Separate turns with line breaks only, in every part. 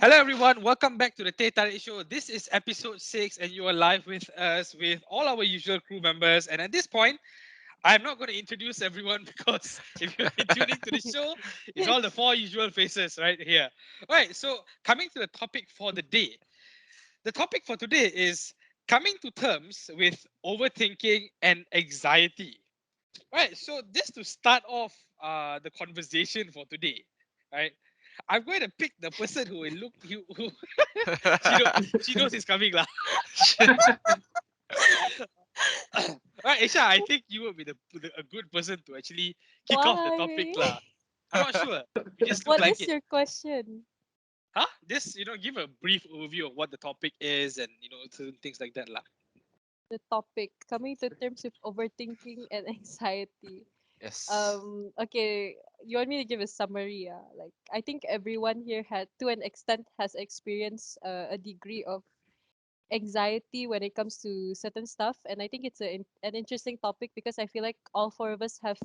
Hello, everyone. Welcome back to the Teh Tarik show. This is episode 6, and you are live with us with all our usual crew members. And at this point, I'm not going to introduce everyone because if you've been tuning to the show, it's all the four usual faces right here. All right, so coming to the topic for the day. The topic for today is coming to terms with overthinking and anxiety. Right, so just to start off the conversation for today, right? I'm going to pick the person who will look who she know she knows it's coming lah. Right, Aisha, I think you would be a good person to actually kick off the topic
Why?
lah. I'm not sure. You just look
What
like
is
it.
your question?
Huh? Just give a brief overview of what the topic is and certain things like that lah.
The topic coming to terms with overthinking and anxiety.
Yes.
Okay, you want me to give a summary? Like I think everyone here had, to an extent, has experienced a degree of anxiety when it comes to certain stuff, and I think it's an interesting topic because I feel like all four of us have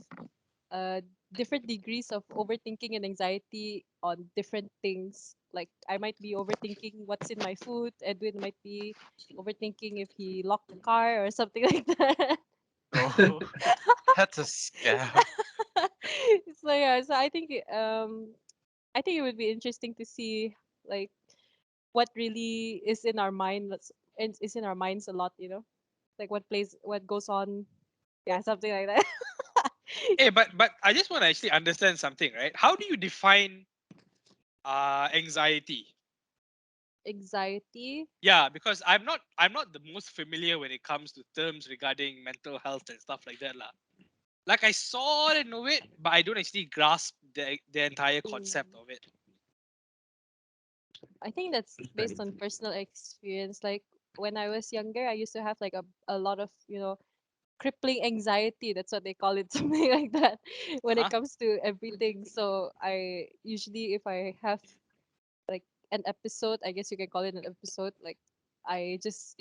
uh, different degrees of overthinking and anxiety on different things. Like I might be overthinking what's in my food. Edwin might be overthinking if he locked the car or something like that.
Oh, that's a scam.
So yeah, so I think it would be interesting to see like what really is in our mind. And is in our minds a lot. Like what goes on. Yeah, something like that.
Hey, but I just want to actually understand something, right? How do you define anxiety?
Anxiety.
Yeah, because I'm not the most familiar when it comes to terms regarding mental health and stuff like that lah. Like I sort of know it, but I don't actually grasp the entire concept
Mm.
of it.
I think that's based on personal experience. Like when I was younger, I used to have like a lot of, crippling anxiety. That's what they call it, something like that, when it
Huh?
comes to everything. So I usually, if I have like an episode, I guess you can call it an episode, like I just,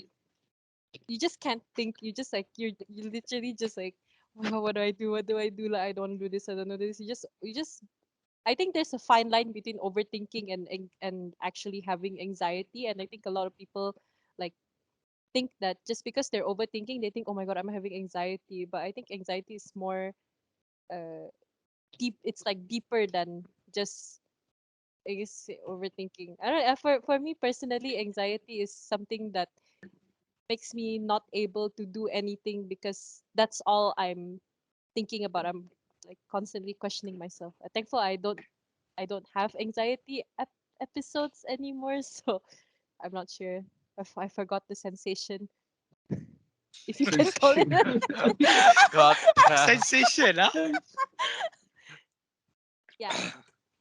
you just can't think. You just like, you literally just like, oh, what do I do? What do I do? Like, I don't do this. I don't do this. You just I think there's a fine line between overthinking and actually having anxiety, and I think a lot of people like think that just because they're overthinking, they think, oh my god, I'm having anxiety. But I think anxiety is more uh deep. It's like deeper than just, I guess, overthinking. I don't know. For me personally, anxiety is something that makes me not able to do anything because that's all I'm thinking about. I'm like constantly questioning myself. Thankful I don't have anxiety episodes anymore, so I'm not sure if I forgot the sensation, if you
So
can
it's
call it that.
God damn.
Sensation, huh?
Yeah.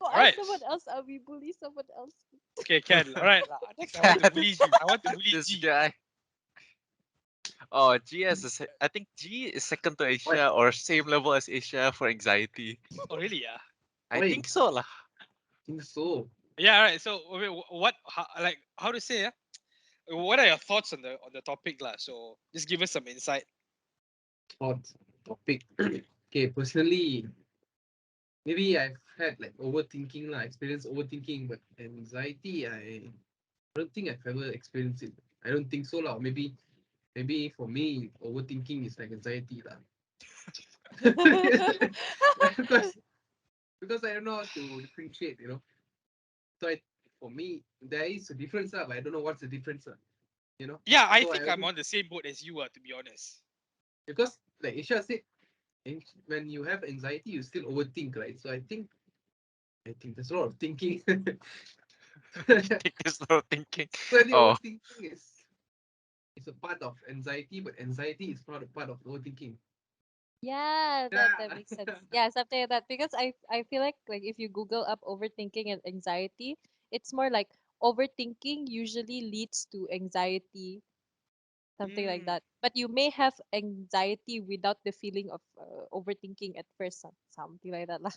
Go
All
ask
right.
someone else. I'll be bully someone else.
Okay, Ken. All right. Next, I want to bully G. I want to bully
This
G.
guy. Oh, I think G is second to
what?
Asia or same level as Asia for anxiety.
Oh, really? Yeah.
I
Why?
think so lah.
Think so.
Yeah. All right. So, wait, how to say? What are your thoughts on the topic, lah? So, just give us some insight.
Hot topic. Okay, personally, maybe I've had like overthinking lah, experience overthinking, but anxiety, I don't think I've ever experienced it. I don't think so lah. Maybe for me, overthinking is like anxiety lah. because because I don't know how to differentiate. So for me, there is a difference lah, but I don't know what's the difference lah.
Yeah, I
So I
think I'm
always,
on the same boat as you are, to be honest.
because like Isha said, when you have anxiety, you still overthink, right? So I think there's a lot of thinking.
Think there's no thinking.
So the
Oh,
overthinking is a part of anxiety, but anxiety is not a part of overthinking.
Yeah, that
Yeah.
makes sense. Yeah, something like that. Because I feel like if you Google up overthinking and anxiety, it's more like overthinking usually leads to anxiety, something like
Hmm.
that. But you may have anxiety without the feeling of overthinking at first, something like that lah.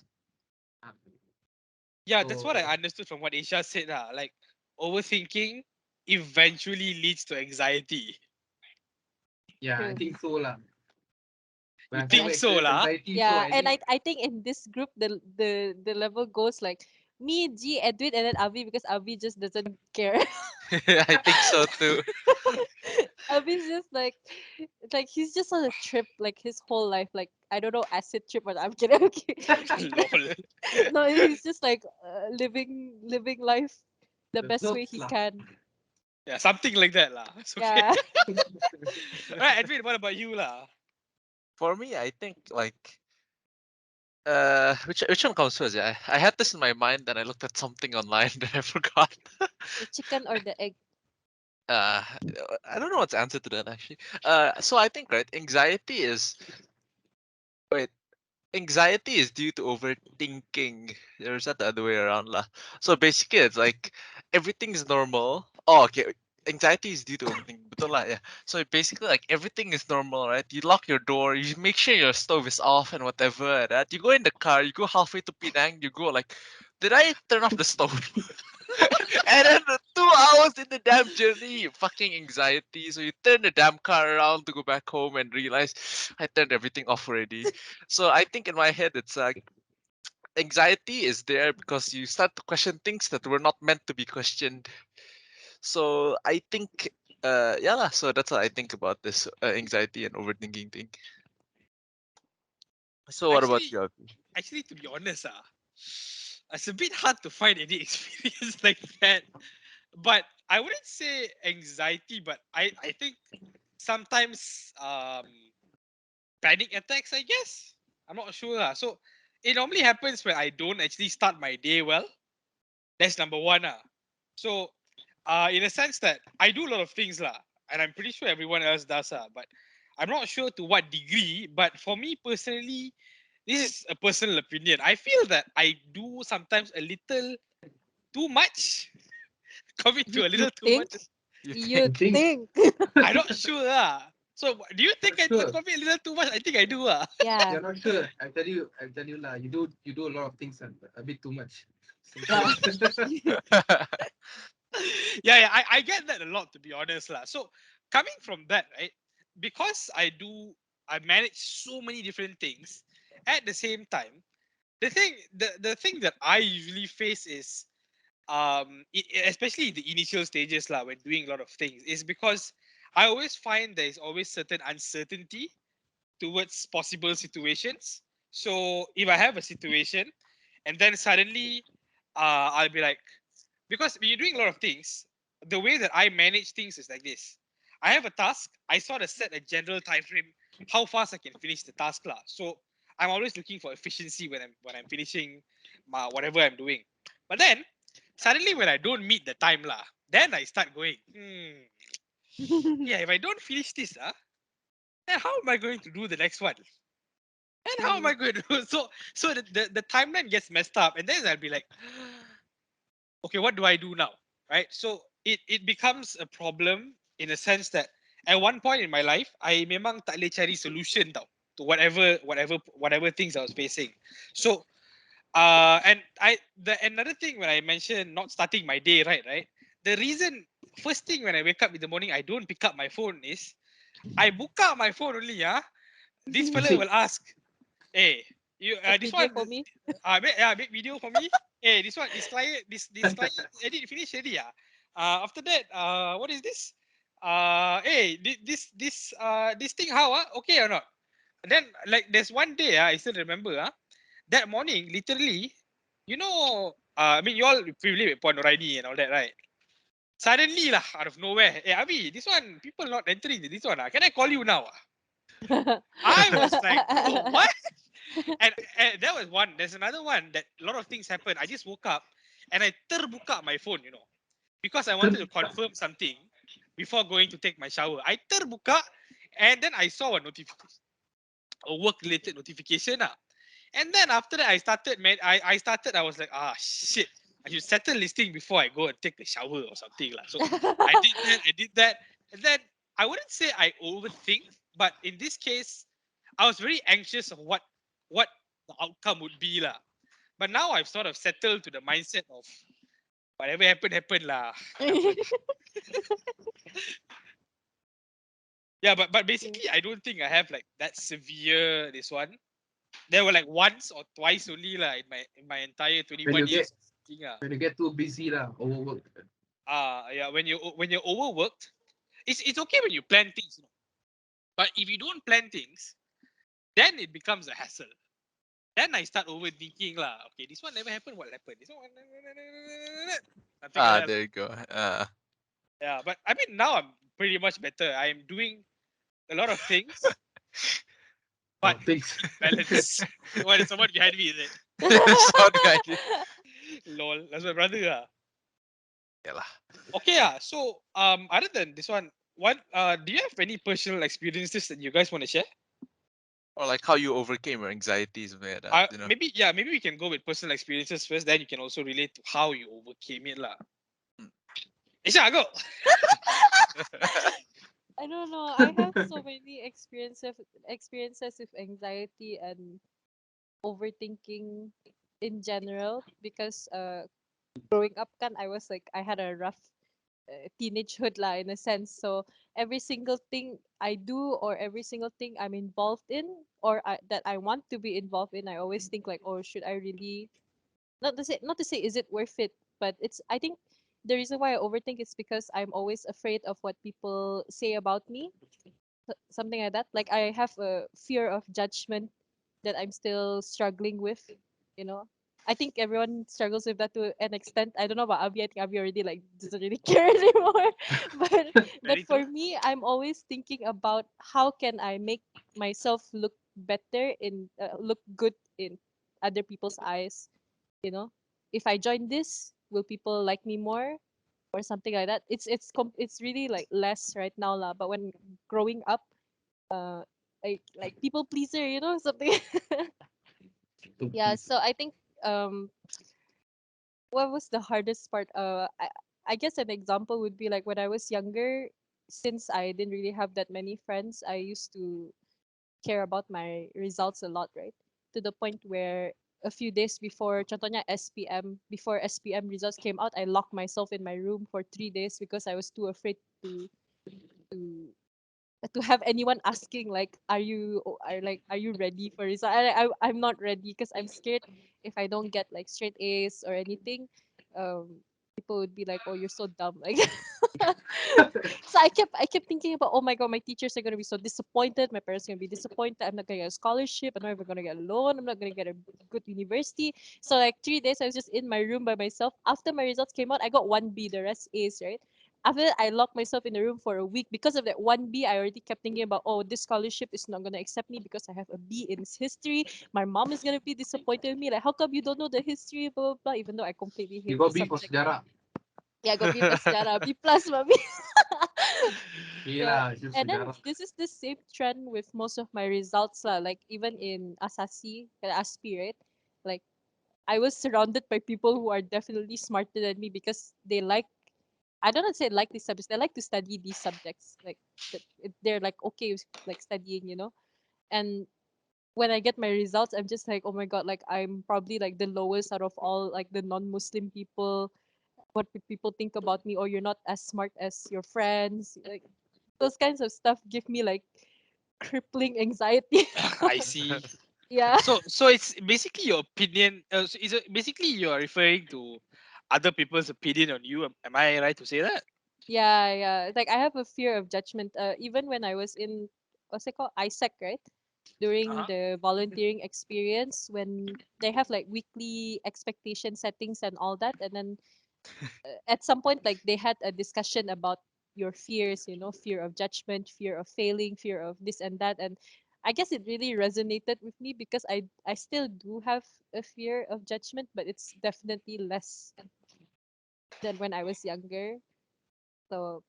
Yeah, that's what I
So
understood from what Aisha said. Like, overthinking eventually leads to anxiety.
yeah, I
True.
think so lah. But
You
I've
think
never
And
so,
experienced
lah?
anxiety, so
yeah,
I
and
think
I think in this group the level goes like Me, G, Edwin, and then Avi because Avi just doesn't care.
I think so too.
Avi's just like he's just on a trip like his whole life. Like I don't know acid trip, but I'm kidding. Okay.
Lol.
No, he's just like living life the
The
best way
perks
he
lah.
can.
Yeah, something like that lah. It's okay.
Yeah.
Right, Edwin, what about you lah?
For me, I think like which one comes first? Yeah, I had this in my mind, and I looked at something online that I forgot.
The chicken or the egg?
uh, I don't know what's the answer to that actually. So I think right, wait, anxiety is due to overthinking. Or is that the other way around lah? So basically, it's like everything's normal. Oh, okay. Anxiety is due to overthinking. Betul lah, yeah. So basically, like everything is normal, right? You lock your door, you make sure your stove is off and whatever. That you go in the car, you go halfway to Penang, you go like, did I turn off the stove? And then 2 hours in the damn journey, fucking anxiety. So you turn the damn car around to go back home and realize I turned everything off already. So I think in my head it's like anxiety is there because you start to question things that were not meant to be questioned. So I think yeah lah, so that's what I think about this anxiety and overthinking thing. So what about
Actually,
you, Avi?
actually, to be honest, it's a bit hard to find any experience like that. But I wouldn't say anxiety, but I think sometimes panic attacks, I guess. I'm not sure lah. So it normally happens when I don't actually start my day well. That's number one. So in a sense that I do a lot of things lah, and I'm pretty sure everyone else does but I'm not sure to what degree. But for me personally, this is a personal opinion. I feel that I do sometimes a little too much. Commit
You
to a
you
little too
think?
much.
You
You
think?
I think
think?
I'm not sure So do you
not
think I
sure.
commit a little too much? I think I do
Yeah.
You're not sure. I tell you lah. You do a lot of things and a bit too much.
Yeah.
Sometimes.
Yeah, I get that a lot to be honest So coming from that, right? Because I manage so many different things at the same time. The thing that I usually face is especially the initial stages when doing a lot of things is because I always find there is always certain uncertainty towards possible situations. So if I have a situation and then suddenly I'll be like, because when you're doing a lot of things, the way that I manage things is like this. I have a task, I sort of set a general time frame, how fast I can finish the task lah. So I'm always looking for efficiency when I'm finishing my whatever I'm doing. But then suddenly when I don't meet the time lah, then I start going, yeah, if I don't finish this, then how am I going to do the next one? And how am
True.
I going to do so the timeline gets messed up and then I'll be like, okay, what do I do now? Right? So it becomes a problem in a sense that at one point in my life, I memang tak boleh cari solution tau to whatever things I was facing. So and the another thing when I mentioned not starting my day right, the reason first thing when I wake up in the morning I don't pick up my phone is I book up my phone only this
You
fella
see,
will ask, hey, you
Take
this
video
one
for me.
make video for me. Hey, this client edit finish already after that what is this hey this thing how okay or not. Then like there's one day I still remember that morning literally, I mean you all probably with Puan Noraini and all that, right? Suddenly lah, out of nowhere, hey Abi, this one people not entering this one can I call you now I was like, bro, what? And that was one. There's another one that a lot of things happen. I just woke up and I terbuka my phone, because I wanted to confirm something before going to take my shower. I terbuka and then I saw a notification, a work related notification. And then after that, I started, man, I was like, shit. I should settle this thing before I go and take a shower or something. So I did that. And then I wouldn't say I overthink, but in this case, I was very anxious of what the outcome would be. But now I've sort of settled to the mindset of whatever happened, happened happen. Yeah, but basically I don't think I have like that severe this one. There were like once or twice only in my entire
when
21
you get
years. overthinking.
When you get too busy lah, overwork.
Yeah, when you're overworked, it's okay when you plan things, you know. But if you don't plan things, then it becomes a hassle. Then I start overthinking lah. Okay, this one never happened. What happened? This one something like
Ah,
that.
there you go.
Yeah, but I mean now I'm pretty much better. I am doing a lot of things, but
Things.
in balance. What is someone behind me? Is it?
Sound kind of.
Lol, that's my brother.
Yeah lah.
Okay, so other than this one, what do you have any personal experiences that you guys want to share?
Or like how you overcame your anxieties, something like that. You know.
Maybe we can go with personal experiences first. Then you can also relate to how you overcame it, lah.
Mm.
Isha, go.
I don't know. I have so many experiences with anxiety and overthinking in general because growing up kan I was like I had a rough teenagehood lah in a sense. So every single thing I do or every single thing I'm involved in or that I want to be involved in, I always think like, oh, should I really not to say is it worth it, but it's I think the reason why I overthink is because I'm always afraid of what people say about me, something like that. Like I have a fear of judgment that I'm still struggling with, you know. I think everyone struggles with that to an extent. I don't know about Abby. I think Abby already like doesn't really care anymore. but but
Very true.
for me, I'm always thinking about how can I make myself look better look good in other people's eyes. You know, if I join this, will people like me more or something like that? It's really like less right now lah. But when growing up, uh like people pleaser, you know, something. Yeah, so I think um what was the hardest part? I guess an example would be like when I was younger, since I didn't really have that many friends, I used to care about my results a lot, right? To the point where a few days before contohnya SPM, before SPM results came out, I locked myself in my room for 3 days because I was too afraid to to have anyone asking like are you ready for result. I'm not ready because I'm scared if I don't get like straight A's or anything, um people would be like, oh, you're so dumb, like. So I kept thinking about, oh my god, my teachers are gonna be so disappointed, my parents are gonna be disappointed, I'm not gonna get a scholarship, I'm not even gonna get a loan, I'm not gonna get a good university. So like 3 days I was just in my room by myself. After my results came out, I got 1B, the rest A's, right? After that, I locked myself in the room for a week because of that 1B. I already kept thinking about, oh, this scholarship is not gonna accept me because I have a B in history. My mom is gonna be disappointed in me. Like, how come you don't know the history, blah blah blah? Even though I completely
You
hate the
got B for
subject.
sejarah.
Yeah, I got B for sejarah, B plus, mami. Yeah,
Gila, itu
and then
sejarah.
this is the same trend with most of my results lah. Like even in ASPI, right? Like I was surrounded by people who are definitely smarter than me because they like, I don't want to say like these subjects. They like to study these subjects. Like they're like okay with like studying, you know. And when I get my results, I'm just like, oh my god, like I'm probably like the lowest out of all like the non-Muslim people. What would people think about me? Or you're not as smart as your friends. Like those kinds of stuff give me like crippling anxiety.
I see.
Yeah.
So it's basically your opinion. So is it basically you are referring to other people's opinion on you? Am I right to say that?
Yeah, yeah. It's like I have a fear of judgment. Even when I was in what's it called? ISEC, right? During
Uh-huh.
the volunteering experience when they have like weekly expectation settings and all that, and then at some point like they had a discussion about your fears, you know, fear of judgment, fear of failing, fear of this and that. And I guess it really resonated with me because I still do have a fear of judgment, but it's definitely less than when I was younger. So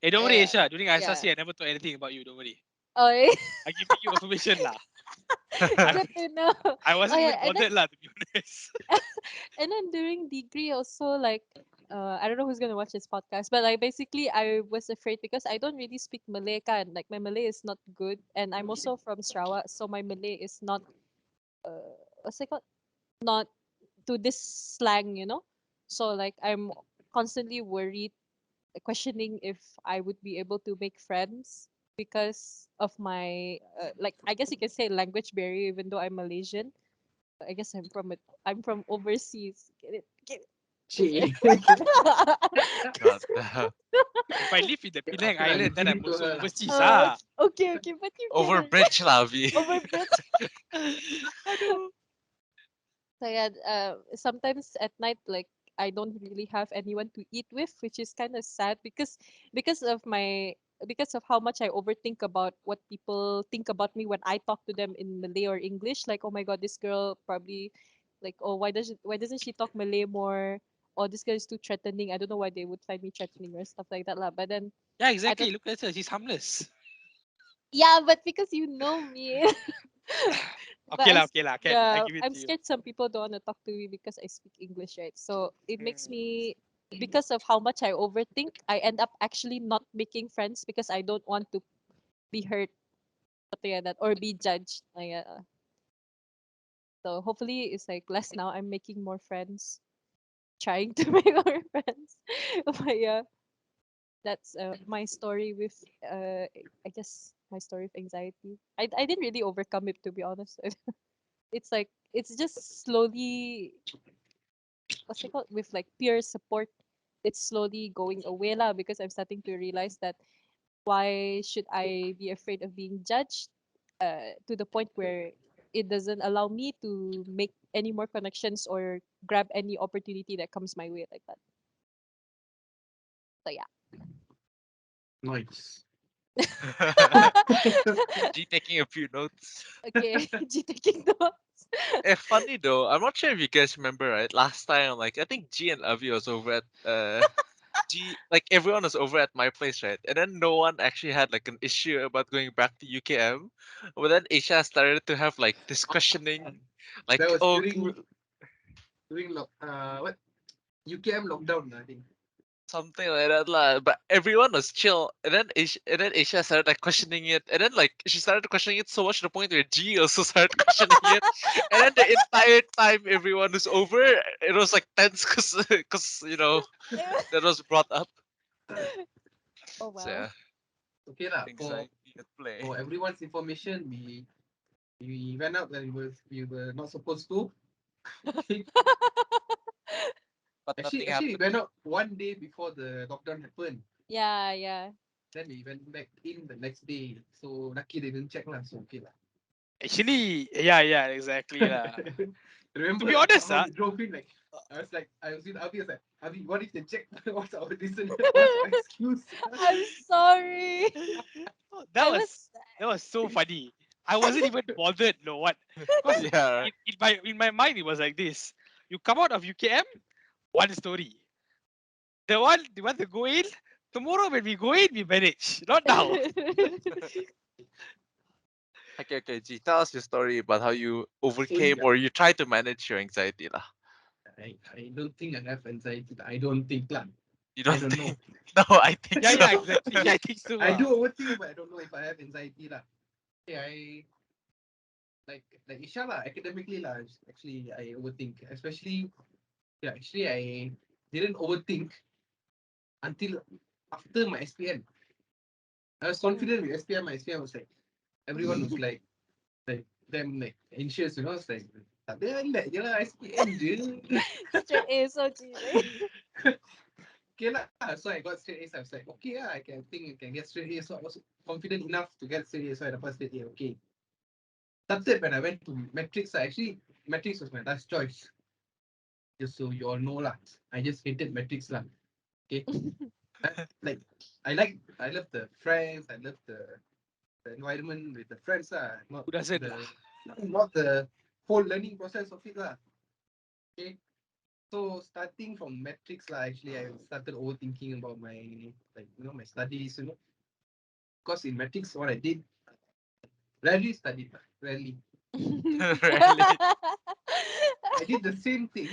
Hey, don't worry,
uh,
Aisha. During
yeah.
ISRC, I never thought anything about you. Don't worry.
Oh,
I giving you information lah. I
good to know.
I
Oh
wasn't even
yeah, and then
bothered lah, to be honest.
during degree also like I don't know who's gonna watch this podcast, but like basically I was afraid because I don't really speak Malay kan. Like my Malay is not good, and I'm also from Sarawak, so my Malay is not what's it called? Not to this slang, you know. So like I'm constantly worried, questioning if I would be able to make friends because of my like I guess you can say language barrier, even though I'm Malaysian. I guess I'm from overseas. Get it? Get
Che.
it?
God damn.
If I live in the
Okay,
Penang
okay lah, you
Island, then
give
I'm
it to
also
her lah.
overseas. Ah.
Okay, okay, but you get it.
Overbridge lah, V.
Overbridge.
Aduh.
So yeah, sometimes at night, like I don't really have anyone to eat with, which is kind of sad because of my because of how much I overthink about what people think about me when I talk to them in Malay or English. Like, oh my god, this girl probably like, oh, why doesn't she talk Malay more? Or this girl is too threatening. I don't know why they would find me threatening or stuff like that lah. But then
Yeah,
I
exactly.
don't.
Look at her. She's harmless.
Yeah, but because you know me. But
Okay lah, okay lah. Can I
yeah,
give it
I'm
to you?
scared some people don't want to talk to me because I speak English, right? So it makes
Mm.
me because of how much I overthink, I end up actually not making friends because I don't want to be hurt, something like that, or be judged. Like, so hopefully it's like less now. I'm making more friends, trying to make more friends. But yeah, that's my story with I guess my story of anxiety. I didn't really overcome it, to be honest. It's like it's just slowly, what's it called, with like peer support, it's slowly going away lah, because I'm starting to realize that why should I be afraid of being judged, to the point where it doesn't allow me to make any more connections or grab any opportunity that comes my way like that. So yeah.
Nice.
G taking a few notes.
Okay. G taking notes.
Funny though, I'm not sure if you guys remember, right? Last time, like I think G and Avi was over at G, like everyone was over at my place, right? And then no one actually had like an issue about going back to UKM. But then Asia started to have like this questioning,
That
like,
was
oh,
during what UKM lockdown, I think.
something like that lah. But everyone was chill, and then Asia started like questioning it, and then like she started questioning it so much to the point where G also started questioning it, and then the entire time everyone was over, it was like tense because that was brought up.
Oh
So
wow.
yeah,
Okay lah.
anxiety at play,
For everyone's information, we went out when we were not supposed to.
but
actually,
nothing
actually, we
happened.
went out one day before the lockdown happened.
Yeah, yeah.
Then we went back in the next day. So lucky they didn't check lah. So okay lah.
Actually, yeah, yeah, exactly lah. To
Remember,
be honest,
somehow we drove in like
uh,
I was with Avi. I was like, Avi, what if they check? What's our reason? What's our excuse?
I'm sorry.
that
I
was
was
that was so funny. I wasn't even bothered, no what? Because
Yeah,
in my mind it was like this. You come out of UKM, one story. The one to go in, tomorrow when we go in, we manage. Not now.
okay, okay. G, tell us your story about how you overcame
Slowly,
or you tried to manage your anxiety lah.
I don't think I have anxiety. I don't think lah.
You
I
don't
don't know.
think? No, I think
Yeah,
so.
yeah, exactly. I think so.
I do overthink, but I don't know if I have anxiety lah. Yeah, I like Isha lah. Academically lah, actually I overthink. Especially actually I didn't overthink until after my SPM. I was confident with SPM. My SPM was like everyone was like them like anxious, It's like tak ada relax je lah SPM je.
straight A, so G.
Okay lah. So I got straight A's. I was like, okay lah, I can get straight A. So I was confident enough to get straight A. So I dapat straight A. Okay. Started when I went to matrix. Actually, matrix was my last choice. Just so you all know lah. I just hated matrix lah. Okay. Like I love the friends. I love the environment with the friends lah.
Who doesn't lah?
Not the whole learning process of it lah. Okay. So starting from matrix lah, actually I started overthinking about my my studies, Because in matrix what I did, rarely studied, rarely.
Really?
I did the same thing.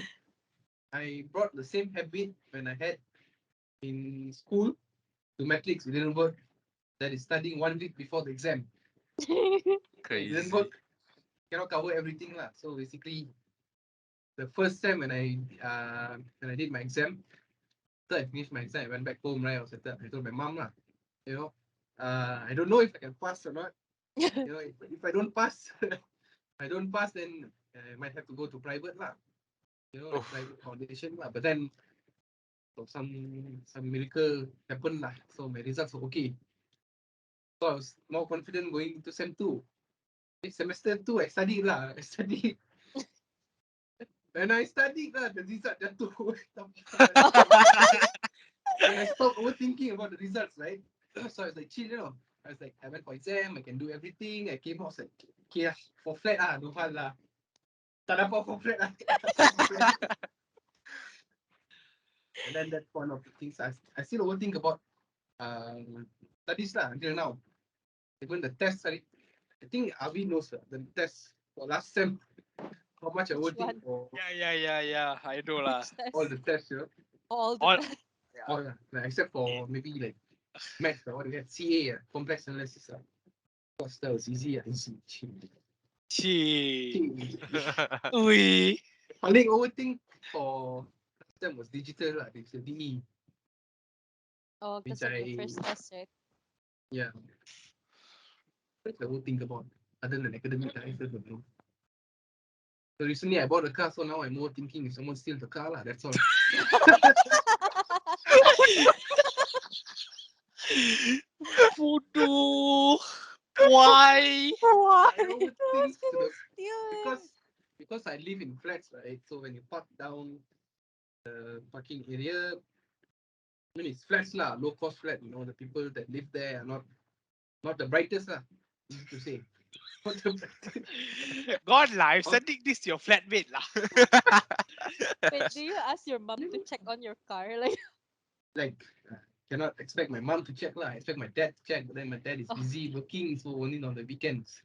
I brought the same habit when I had in school to matrix. It didn't work. That is studying 1 week before the exam. It didn't
Crazy.
work. Cannot cover everything lah. So basically, the first time when I did my exam, after I finished my exam, I went back home. Right, I told my mom lah, you know, I don't know if I can pass or not. If I don't pass, I don't pass, then I might have to go to private lah. Like
Oof.
private foundation lah. But then so some miracle happened lah. So my results were okay. So I was more confident going into sem two. Semester two, I studied lah. I studied. When I studied lah, the result jatuh. When I stopped overthinking about the results, right? So I was like, chill. I was like, I went for exam, I can do everything. I came out, I was like, okay lah, for flat lah, no hal lah. Tak dapat for flat lah. And then that one of the things I still overthink about studies lah until now. Even the test, I think Avi knows the test for last sem, how much I
Which
overthink
one?
for
Yeah. I know lah.
Which test?
all the tests.
All the
All
time.
All like, except for maybe like maths or what we have CA, complex analysis. Of course, that was easy. Easy.
Chee. Ui.
Paling overthink for last time was digital lah, digital DE,
Oh,
which
because of the first test, right?
yeah, that's the whole thing about other than academic. I still don't know. So recently I bought a car, so now I'm more thinking if someone steals the car lah. That's all.
Bodoh. Why?
Why?
I overthink
Who's gonna
the,
steal it?
because I live in flats, right? So when you park down the parking area, I mean it's flats lah, low cost flat. The people that live there are not the brightest lah. Easy to say. Not the brightest.
God lah, I'm
Not
sending this to your flatmate lah.
Wait, do you ask your mom to check on your car? Like,
like cannot expect my mom to check lah. I expect my dad to check, but then my dad is
oh,
busy working, so only on the weekends.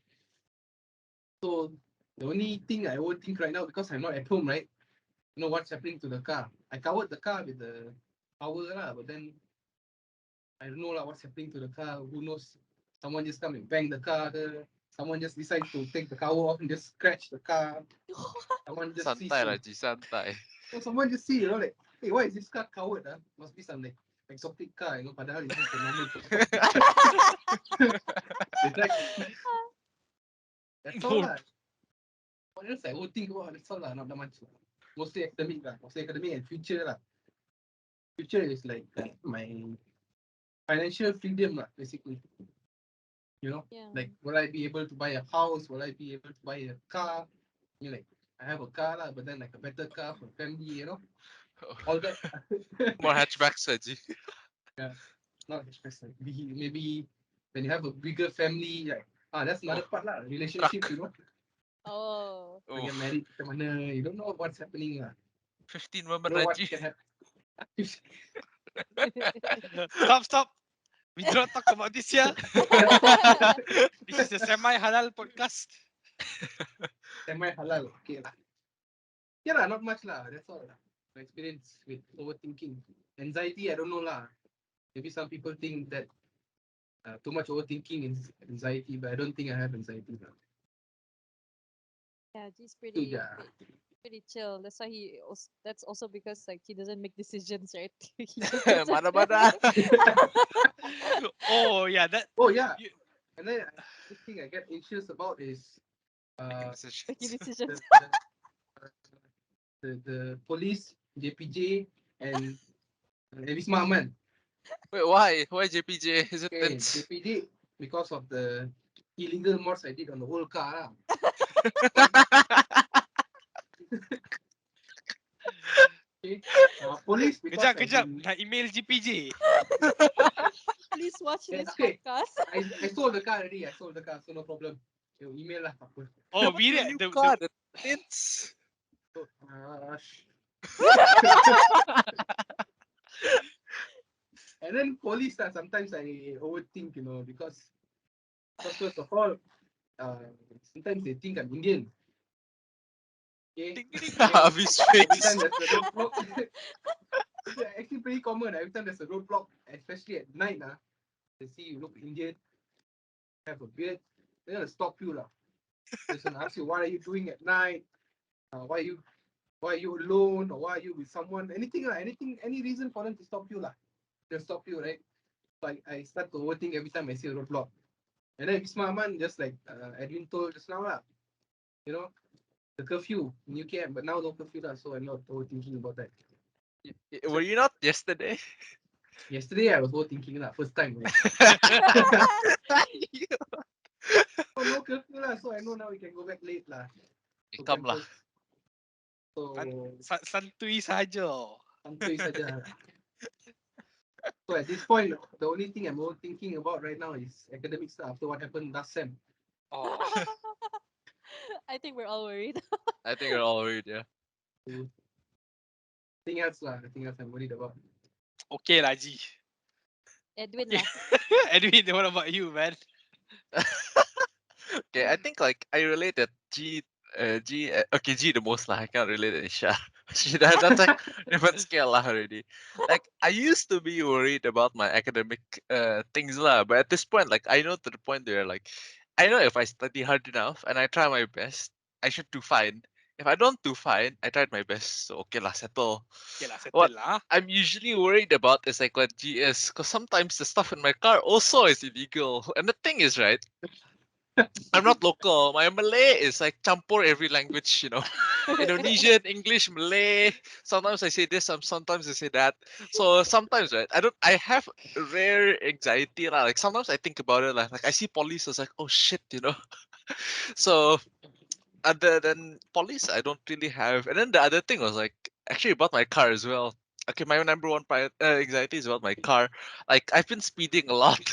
So the only thing I overthink right now because I'm not at home, right? What's happening to the car. I covered the car with the power lah, but then I don't know lah what's happening to the car. Who knows? Someone just come and bang the car. Someone just decides to take the cover off and just scratch the car. Someone just sees
Santai lah, Ji, santai.
someone just see, like, hey, why is this car covered? Must be some like exotic car, padahal it's just a normal car. They try to see. That's all lah. What else I would think about? That's all lah, not that much. Mostly academic lah. Mostly academic and future lah. Future is like my financial freedom lah, basically.
yeah.
Like, will I be able to buy a house? Will I be able to buy a car? Like, I have a car lah, but then like a better car for family, all that.
More hatchbacks lah, Ji.
Not expressive. Maybe when you have a bigger family, like that's another
Oh,
part lah. Relationship,
truck.
Oh.
When
Oh,
you're married, you don't know what's happening lah.
15
You
women
know
lah,
what
Ji.
can happen.
Stop. We do not talk about this here. This is a semi-halal podcast.
Semi halal, okay lah. Yeah lah, not much lah. That's all lah. My experience with overthinking, anxiety. I don't know lah. Maybe some people think that too much overthinking is anxiety, but I don't think I have anxiety lah.
Yeah, he's
Itu je.
pretty chill. That's why that's also because like he doesn't make decisions, right? He just doesn't.
Mana-mana.
Oh yeah, that.
Oh yeah,
You,
and then the thing I get anxious about is
Making
Making
decisions.
decisions.
the police, JPJ, and Elisma Aman.
Wait, why? Why JPJ? Is it
Okay,
tense?
JPJ because of the illegal mods I did on the whole car. Lah. Okay, police because
kejap,
I
kejap.
didn't-
Nak email GPJ.
Please watch
Yeah,
this
okay.
podcast.
I sold the car already. I sold the car, so no problem. You email lah, tak apa.
Oh,
What's
we
your
read
new
the
car? The tense.
So, and then police lah. Sometimes I overthink, because first of all, sometimes they think I'm Indian. Okay.
ding, ding,
So
Avi's
every
face.
time there's a roadblock, it's actually pretty common. Every time there's a roadblock, especially at night, they see you look Indian, have a beard, they're gonna stop you lah. They're gonna ask you, what are you doing at night? Why are you alone, or why are you with someone? Anything lah, any reason for them to stop you lah. They'll stop you, right? So I start to overthink every time I see a roadblock. And then Isma Aman, just like Edwin told just now lah, you know, the curfew in UKM, but now no curfew lah, so I'm not overthinking about that.
Were you not yesterday?
Yesterday I was overthinking lah, first time. Right? Oh, no curfew lah, so I know now we can go back late lah to
Come lah.
campus. So
Santuy saja.
santuy saja. So at this point, the only thing I'm overthinking about right now is academics lah, after what happened last sem.
Oh,
I think we're all worried.
I think we're all worried, yeah.
So, nothing else lah, nothing else I'm worried about.
okay lah, G.
Edwin
Okay.
lah.
Edwin, what about you, man?
Okay, I think like I related okay, G the most lah. I can't relate to Isha. That's like different scale lah already. Like I used to be worried about my academic things lah, but at this point, like I know to the point where like I know if I study hard enough and I try my best, I should do fine. If I don't do fine, I tried my best, so okay lah, settle.
Okay lah, settle
What
lah.
I'm usually worried about is like what G is, because sometimes the stuff in my car also is illegal. And the thing is, right? I'm not local. My Malay is like campur every language, you know. Indonesian, English, Malay. Sometimes I say this, sometimes I say that. So sometimes, right, I have rare anxiety. Like sometimes I think about it, like I see police, I was like, oh shit, you know. So other than police, I don't really have. And then the other thing was like, actually about my car as well. Okay, my number one anxiety is about my car. Like I've been speeding a lot.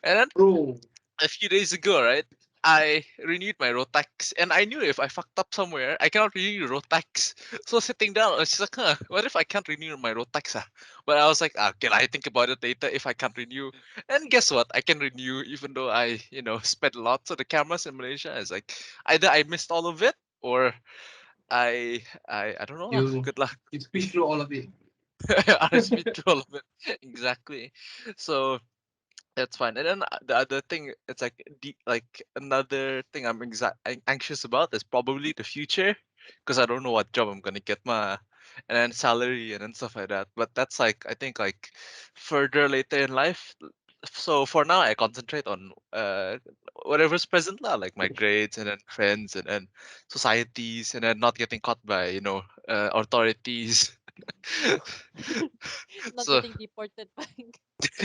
And then
Bro,
a few days ago, right? I renewed my road tax, and I knew if I fucked up somewhere, I cannot renew road tax. So sitting down, I was just like, huh, what if I can't renew my road tax? Ah? But I was like, okay, I think about it later if I can't renew. And guess what? I can renew even though I, spent a lot. So the cameras in Malaysia is like either I missed all of it or I don't know lah.
you
Good luck.
you speed through all of it.
RSP to all of it. Exactly. So that's fine. And then the other thing, it's like another thing I'm anxious about is probably the future, because I don't know what job I'm gonna get and then salary and then stuff like that. But that's like I think like further later in life. So for now, I concentrate on whatever's present lah, like my grades and then friends and then societies and then not getting caught by authorities.
Not
So
getting deported by.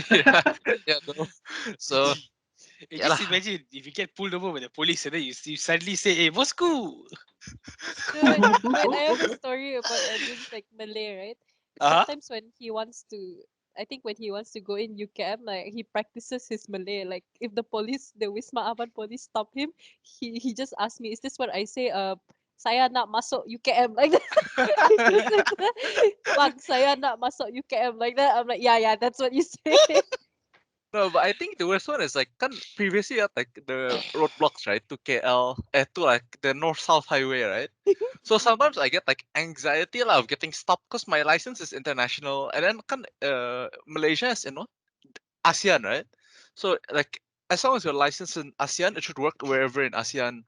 yeah, yeah, no. So yeah
Just
lah.
imagine if you get pulled over by the police and then you suddenly say, "Hey, Moscow."
No, wait, I have a story about Edwin's like Malay, right?
Uh huh.
Sometimes when he wants to, I think when he wants to go in UCAM, like he practices his Malay. Like if the Wisma Aman police stop him, he just asks me, "Is this what I say? Saya nak masuk UKM," like that. He just said that. Bang, saya nak masuk UKM like that. I'm like, yeah, yeah, that's what you say.
No, but I think the worst one is like previously at like the roadblocks, right, to KL, to like the north south highway, right. So sometimes I get like anxiety lah of getting stopped because my license is international, and then Malaysia is ASEAN, right? So like as long as your license in ASEAN, it should work wherever in ASEAN.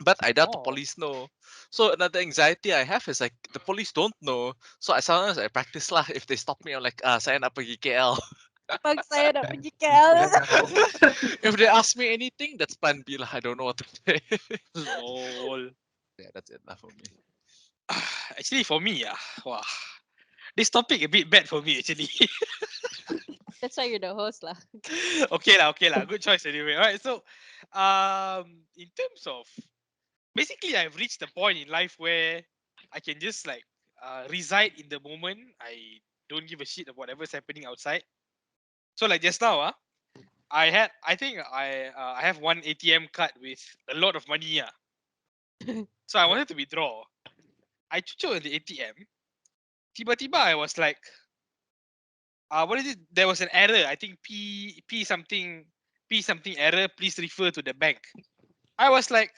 But I doubt the
Oh.
police know. So another anxiety I have is like the police don't know. So sometimes I practice lah. If they stop me, I'm like, saya nak pergi KL.
Bang, saya nak pergi KL.
If they ask me anything, that's plan B lah. I don't know what to say.
Lol.
Yeah, that's it lah for me.
Actually, for me, wow, this topic a bit bad for me actually.
That's why you're the host lah.
Okay lah. Good choice anyway. All right. So, in terms of basically, I've reached the point in life where I can just like reside in the moment. I don't give a shit about whatever's happening outside. So like just now, I think I have one ATM card with a lot of money. So I wanted to withdraw. I cucuk the ATM. Tiba-tiba I was like, what is it? There was an error. I think P something error. Please refer to the bank. I was like,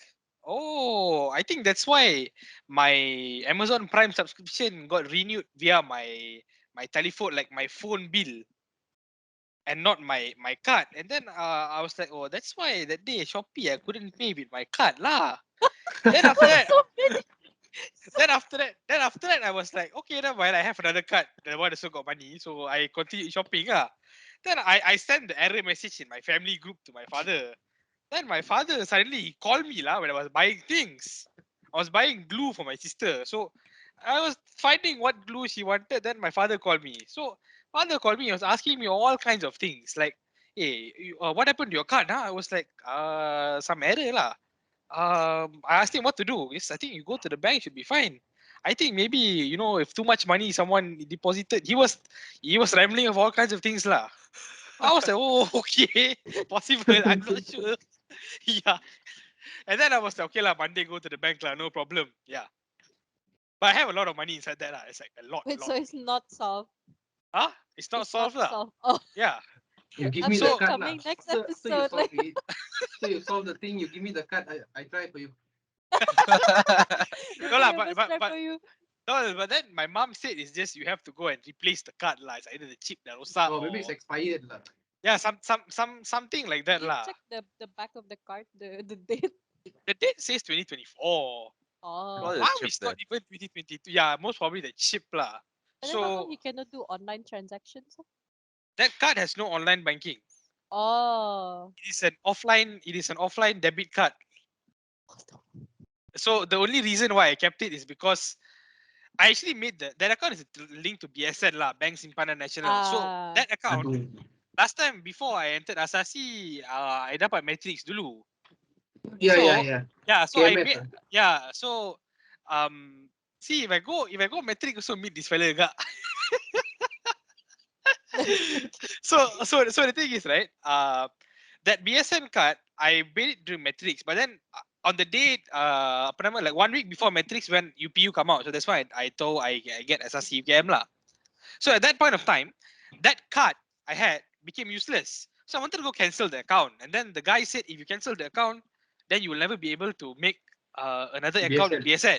oh, I think that's why my Amazon Prime subscription got renewed via my telephone, like my phone bill, and not my card. And then I was like, oh, that's why that day Shopee I couldn't pay with my card lah. Then after that,
So many.
then after that, I was like, okay, then while I have another card, the one also got money, so I continued shopping. Then I sent the error message in my family group to my father. Then my father suddenly called me lah when I was buying things. I was buying glue for my sister. So I was finding what glue she wanted. Then my father called me. So father called me. He was asking me all kinds of things like, "Hey, what happened to your card?" Huh? I was like, some error lah. I asked him what to do. Yes, I think you go to the bank, should be fine. I think maybe if too much money someone deposited, he was rambling of all kinds of things lah. I was like, oh, okay, possible. I'm not sure. Yeah, and then I was like, okay lah, Monday go to the bank lah, no problem. Yeah, but I have a lot of money inside that lah. It's like a lot,
Wait, so
lot.
it's not solved.
Huh? It's not
It's not
solved lah.
solved. Oh,
Yeah.
You give me the
update
So
card lah.
coming next
After you
episode.
solve
Like,
it, so you solve the thing. You give me the card. I try for you.
the
no
three
lah,
of
but
us
but
try
but
for you.
no, but then my mom said it's just you have to go and replace the card lah. It's either the chip that rosak
Oh, maybe it's
or
expired lah.
yeah, something like
Did
that
you
lah.
check the back of the card, the date?
The date says 2024.
Oh,
Probably the
Now
chip
it's
then.
not even 2022. Yeah, most probably the chip lah.
and then how
So
come he cannot do online transactions?
that card has no online banking.
Oh,
It is an offline debit card. So the only reason why I kept it is because I actually made that account is linked to BSN lah, Bank Simpanan Nasional. So
ah,
that account
Aduh.
last time before I entered Asasi, I dapat matrix dulu.
Yeah, yeah,
So
yeah.
yeah, so I
KMS
made
lah.
yeah, so see if I go matrix also meet this fella juga. So the thing is right, that BSN card I made it during matrix, but then on the day apa nama, like 1 week before matrix when UPU come out, so that's why I told I get SRC UKM lah. So at that point of time, that card I had became useless. So I wanted to go cancel the account, and then the guy said if you cancel the account, then you will never be able to make another account with
BSN.
BSN.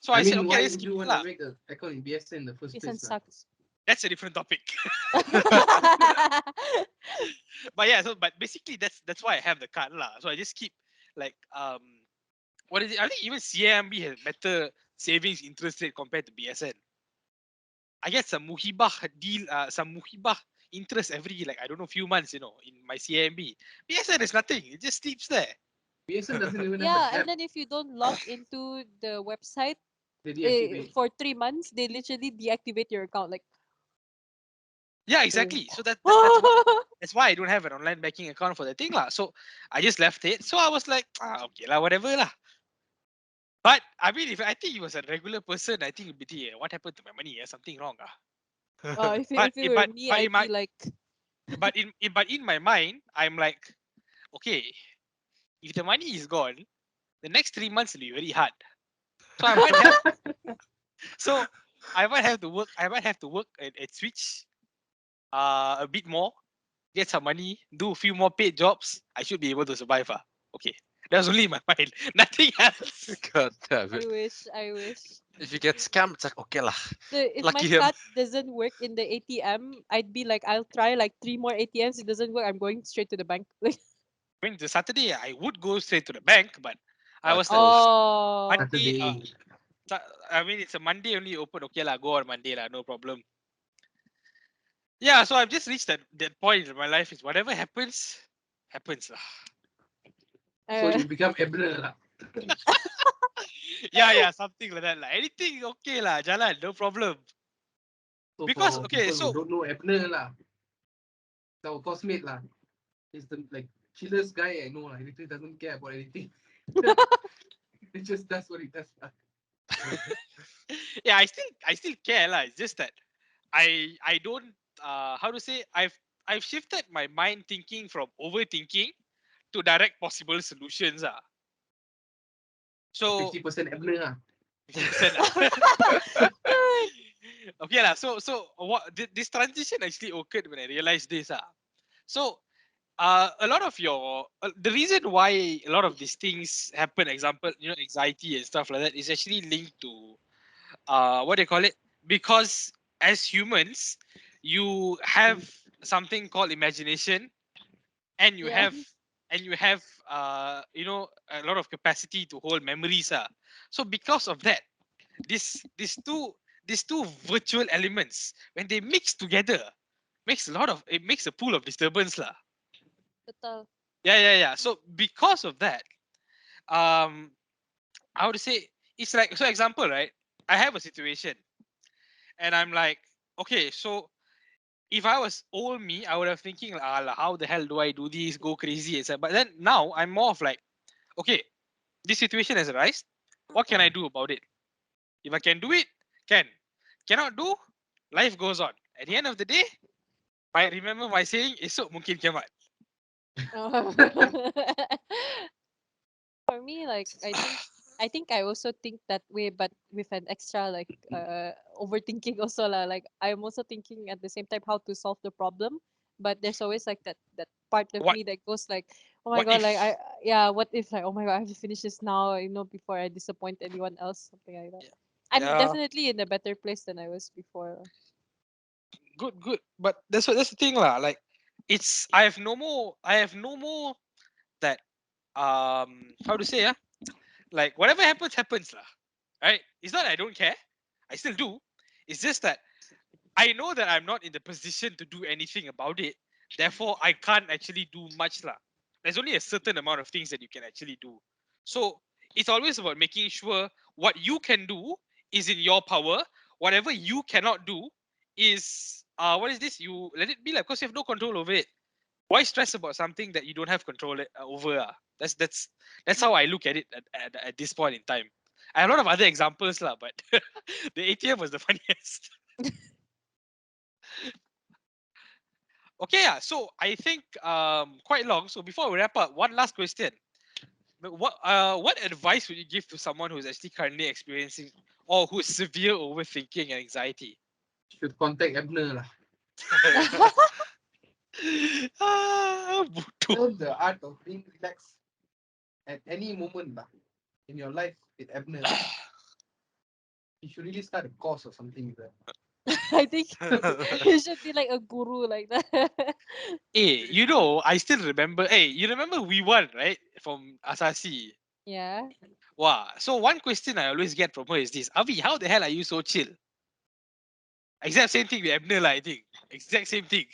So I
I
said
mean,
okay,
why
let's
would
keep
you
it
want to
lah.
make an account in BSN in the first
Jason
place lah?
sucks.
That's a different topic. But yeah, but basically that's why I have the card lah. So I just keep like what is it? I think even CIMB has better savings interest rate compared to BSN. I get some muhibah deal, some muhibah interest every like I don't know few months, in my CIMB. BSN is nothing. It just sleeps there.
BSN doesn't even have
Yeah,
an
and
app.
then if you don't log into the website
They deactivate.
for 3 months, they literally deactivate your account. Like,
Yeah,
oh.
exactly. So that's why I don't have an online banking account for the thing lah. So I just left it. So I was like, okay lah, whatever lah. But I mean, if I think he was a regular person, I think he'd be thinking, what happened to my money? Something wrong.
If
But
if it were me,
but
I'd be like,
in my mind, I'm like, okay, if the money is gone, the next 3 months will be very hard. So I might have so I might have to work. I might have to work at Switch a bit more, get some money, do a few more paid jobs. I should be able to survive. Okay. That's only in my mind. Nothing else.
God damn
I
it.
wish, I wish.
If you get scammed, it's like okay lah.
So if my
Lucky him.
card doesn't work in the ATM, I'd be like, I'll try like 3 more ATMs. It doesn't work. I'm going straight to the bank. Like,
I mean, the Saturday I would go straight to the bank, but I
Oh,
was like,
closed.
oh,
Monday.
Saturday.
I mean, it's a Monday only open. Okay lah, go on Monday lah, no problem. Yeah, so I've just reached that point in my life. Is whatever happens, happens lah.
So
uh,
you become Ebner lah.
Yeah, something like that lah. Anything okay lah, jalan, no problem.
So
Because
for
okay,
people who
so
don't know Ebner lah, it's our coursemate lah. He's the like chillest guy I know lah. He literally doesn't care about anything. He just does what he does lah.
yeah, I still care lah. It's just that I don't how to say I've shifted my mind thinking from overthinking to direct possible solutions. So
50% Ebner lah.
50% lah. Okay lah. So what this transition actually occurred when I realized this. So a lot of the reason why a lot of these things happen, example, anxiety and stuff like that, is actually linked to what do you call it? Because as humans, you have something called imagination, and you
yeah.
have a lot of capacity to hold memories. So because of that, these two virtual elements, when they mix together, makes a pool of disturbance lah.
Total.
Yeah. So because of that, um, I would say it's like, so example, right? I have a situation and I'm like, okay, so if I was old me, I would have thinking, like, "Alah, how the hell do I do this? Go crazy," etc. But then now I'm more of like, okay, this situation has arisen. What can I do about it? If I can do it, can. Cannot do, life goes on. At the end of the day, I remember my saying, esok mungkin kiamat.
For me, like I think I also think that way, but with an extra like overthinking also lah. Like I'm also thinking at the same time how to solve the problem, but there's always like that part of
What
me that goes like, oh my
what
god, like
if?
what if like, oh my god, I have to finish this now, before I disappoint anyone else, something like that. I'm
Yeah,
definitely in a better place than I was before.
good, good. But that's the thing lah. Like, it's I have no more that how to say, like whatever happens happens lah. Right? It's not that I don't care. I still do. It's just that I know that I'm not in the position to do anything about it. Therefore, I can't actually do much lah. There's only a certain amount of things that you can actually do. So it's always about making sure what you can do is in your power. Whatever you cannot do is what is this? You let it be like, because you have no control over it. Why stress about something that you don't have control over? That's how I look at it at this point in time. I have a lot of other examples lah, but the ATM was the funniest. Okay, yeah. So I think quite long. So before we wrap up, one last question. What advice would you give to someone who's actually currently experiencing or who's severe overthinking and anxiety?
Should contact Abner lah.
Bodoh.
Learn the art of being relaxed at any moment lah in your life with Abner. You should really start a course or something like
I think
that.
you should be like a guru like that.
Hey, I still remember. Hey, you remember we won, right? From Asasi.
Yeah.
Wow. So one question I always get from her is this: Avi, how the hell are you so chill? Exact same thing with Abner, lah, I think. Exact same thing.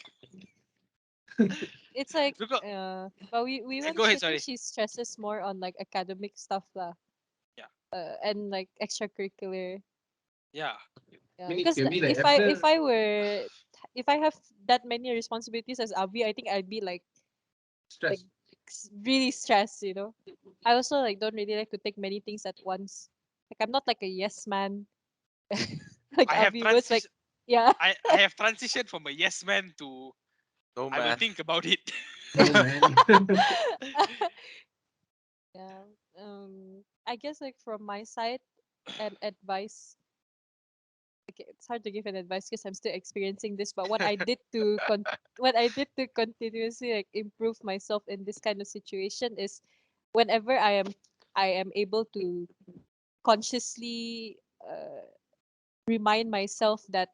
It's like
Because
but we
go
want
ahead,
she think
sorry.
she stresses more on like academic stuff lah.
Yeah.
And like extracurricular.
Yeah.
Yeah,
Mean it
because
can be like
if I
Abner
if I were if I have that many responsibilities as Avi, I think I'd be like
stress.
really stressed. I also like don't really like to take many things at once. Like I'm not like a yes man like
I have
Avi was like,
transition.
yeah.
I have transitioned from a yes man to
No
I will
man.
think about it.
No man.
Yeah. I guess like from my side, an advice. Okay, it's hard to give an advice because I'm still experiencing this. But what I did to continuously like improve myself in this kind of situation is, whenever I am able to consciously remind myself that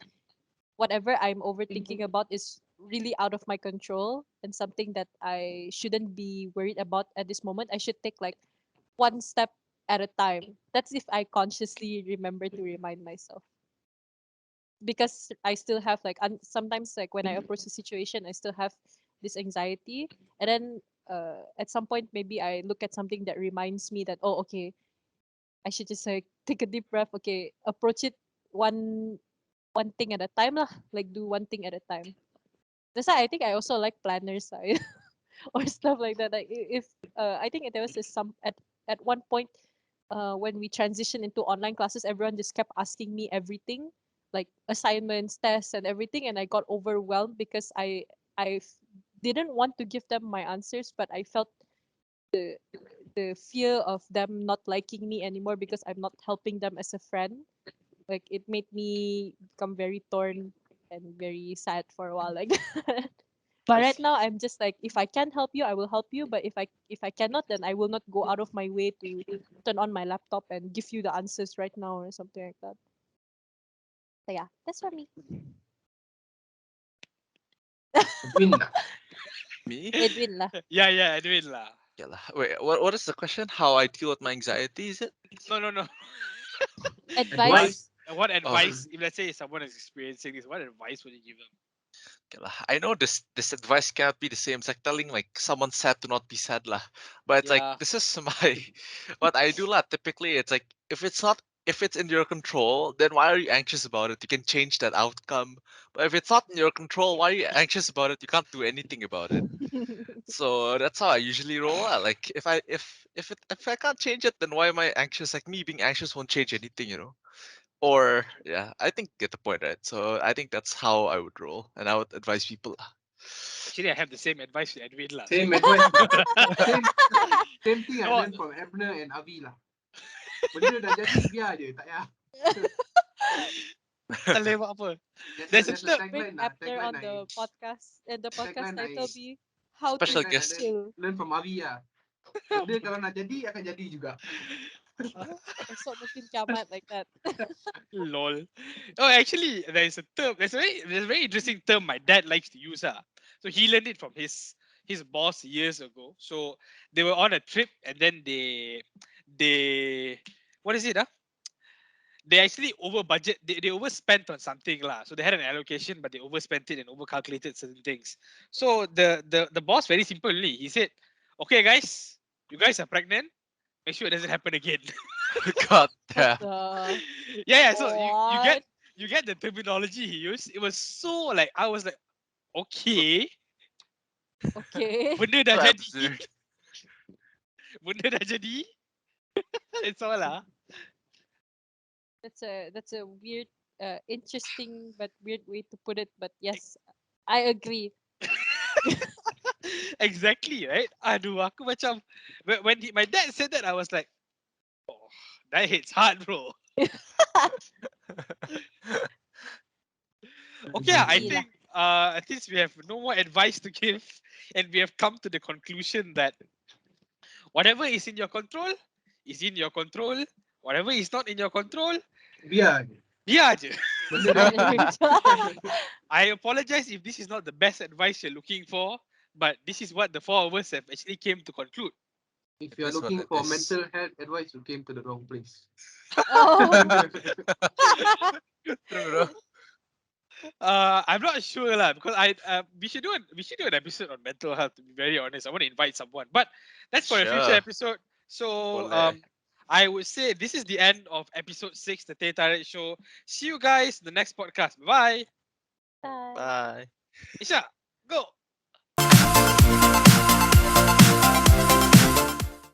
whatever I'm overthinking about is really out of my control and something that I shouldn't be worried about at this moment. I should take like one step at a time. That's if I consciously remember to remind myself. Because I still have like sometimes like when I approach the situation, I still have this anxiety, and then at some point maybe I look at something that reminds me that, oh, okay, I should just like take a deep breath. Okay, approach it one one thing at a time lah. Like do one thing at a time. That's why I think I also like planners or stuff like that. Like if I think there was this some at one point when we transitioned into online classes, everyone just kept asking me everything, like assignments, tests, and everything, and I got overwhelmed because I didn't want to give them my answers, but I felt the the fear of them not liking me anymore because I'm not helping them as a friend. Like it made me become very torn and very sad for a while like that. But
I
right
see.
now I'm just like, if I can help you, I will help you. But if I cannot, then I will not go out of my way to turn on my laptop and give you the answers right now or something like that. So yeah, that's for me.
Win lah.
Me?
Edwin lah.
Yeah, yeah, I do it lah.
Yeah lah. Wait, what is the question? How I deal with my anxiety, is it?
No, no, no. What
Advice.
Advice.
what
Oh,
advice if let's say someone is experiencing this, what advice would you give them?
Okay lah. I know this advice cannot be the same. It's like telling like someone sad to not be sad lah. But it's like
Yeah.
this is my what I do lah. Typically, it's like if it's in your control, then why are you anxious about it? You can change that outcome. But if it's not in your control, why are you anxious about it? You can't do anything about it. So that's how I usually roll lah. Like if I can't change it, then why am I anxious? Like me being anxious won't change anything, you know. Or yeah, I think get the point, right? So I think that's how I would roll, and I would advise people.
Actually, I have the same advice to Edwin lah.
Same
So
advice lah. Same same thing I
no,
learned from Abner and Avi lah. Benda dah jadi biar je, tak payah.
tak boleh buat apa.
There's a
There's a
there's a
term.
Bring
tagline lah.
Abner on the podcast, and the podcast
Tagline
title
I
be "How to
Special
tagline I
guest.
Chill."
learn from Avi lah. Benda kalau nak jadi akan jadi juga.
Esok mungkin kiamat like that.
Lol. Oh, actually, there's a term. There's a very interesting term my dad likes to use. So he learned it from his boss years ago. So they were on a trip and then they what is it? They actually over budget. They overspent on something lah. So they had an allocation, but they overspent it and overcalculated certain things. So the boss very simply he said, "Okay, guys, you guys are pregnant. Make sure it doesn't happen again."
God
What
damn.
the
Yeah, yeah. So
what?
you get the terminology he used. It was so like I was like, okay,
Okay.
benda dah
So
jadi,
absurd.
benda dah jadi. It's all lah.
That's a weird, interesting but weird way to put it. But yes, I agree.
Exactly, right? Aduh, aku macam when my dad said that, I was like, oh, that hits hard, bro. Okay, I
Agree lah.
think at least we have no more advice to give, and we have come to the conclusion that whatever is in your control is in your control. Whatever is not in your control,
Biar je.
biar je.
Benda dah jadi.
I apologize if this is not the best advice you're looking for, but this is what the four of us have actually came to conclude.
If
It
you're
is what
looking
it
for
is.
mental health advice, you came to the wrong place.
Oh.
True, bro.
I'm not sure lah because we should do an episode on mental health. To be very honest, I want to invite someone, but that's for a future
Sure.
episode. So
Boleh.
I would say this is the end of episode 6, the Teh Tarik show. See you guys in the next podcast. Bye.
Bye.
Bye.
Isha, go.